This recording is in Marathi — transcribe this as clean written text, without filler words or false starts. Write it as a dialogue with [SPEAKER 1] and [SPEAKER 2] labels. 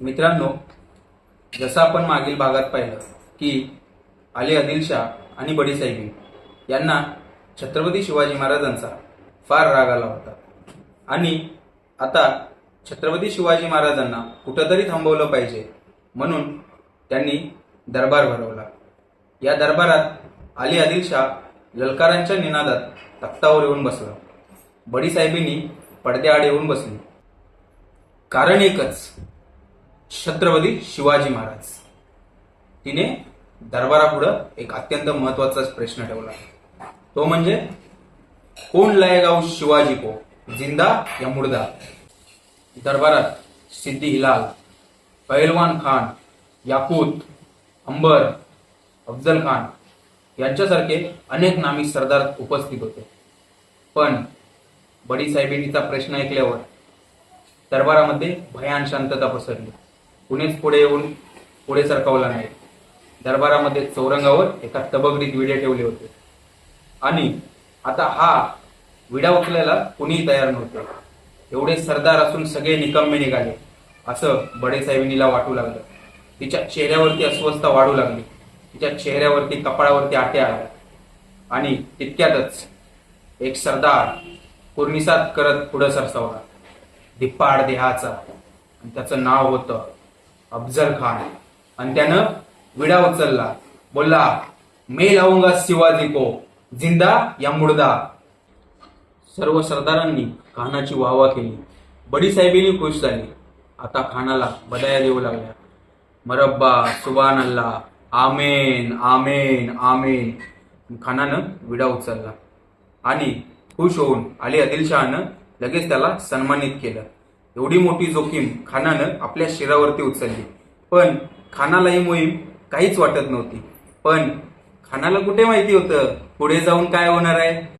[SPEAKER 1] मित्रांनो, जसं आपण मागील भागात पाहिलं की अली आदिलशाह आणि बडी साहेबी यांना छत्रपती शिवाजी महाराजांचा फार राग आला होता आणि आता छत्रपती शिवाजी महाराजांना कुठंतरी थांबवलं पाहिजे म्हणून त्यांनी दरबार भरवला। या दरबारात अली आदिलशाह ललकारांच्या निनादात तख्तावर येऊन बसला। बडी साहेबींनी पडद्याआड येऊन बसली। कारण एकच, छत्रपती शिवाजी महाराज। तिने दरबारापुढे एक अत्यंत महत्वाचा प्रश्न ठेवला, तो म्हणजे कोण लायेगा उस शिवाजी को, जिंदा या मुर्दा। दरबारात सिद्दी हिलाल, पहलवान खान, याकूत, अंबर, अफजल खान यांच्यासारखे अनेक नामी सरदार उपस्थित होते। पण बडी साहेबींचा प्रश्न ऐकल्यावर दरबारामध्ये भयान शांतता पसरली। कुणीच पुढे सरकवला नाही। दरबारामध्ये चौरंगावर एका तबगडीत विडे ठेवले होते आणि आता हा विडा उचलायला कुणीही तयार नव्हते। एवढे सरदार असून सगळे निकम्मे निघाले असं बडे साहेबींनीला वाटू लागलं। तिच्या चेहऱ्यावरती अस्वस्थता वाढू लागली। तिच्या चेहऱ्यावरती कपाळावरती आट्या आल्या आणि तितक्यातच एक सरदार कुर्निसात करत पुढे सरसावला, धिप्पाड देहाचा, आणि त्याचं नाव होतं अफजल खान। आणि त्यानं विडा उचलला, बोलला, मैं लाऊंगा शिवाजी को, जिंदा या मुर्दा। सर्व सरदारांनी खानाची वाहवा केली। बडी साहेबींनी खुश झाली। आता खानाला बधाया देऊ लागल्या, मरब्बा, सुभान अल्लाह, आमेन आमेन आमेन। खानानं विडा उचलला आणि खुश होऊन अली आदिलशहानं लगेच त्याला सन्मानित केलं। एवढी मोठी जोखीम खानानं आपल्या शिरावरती उचलली, पण खानाला ही मोहीम काहीच वाटत नव्हती। पण खानाला कुठे माहिती होतं पुढे जाऊन काय होणार आहे।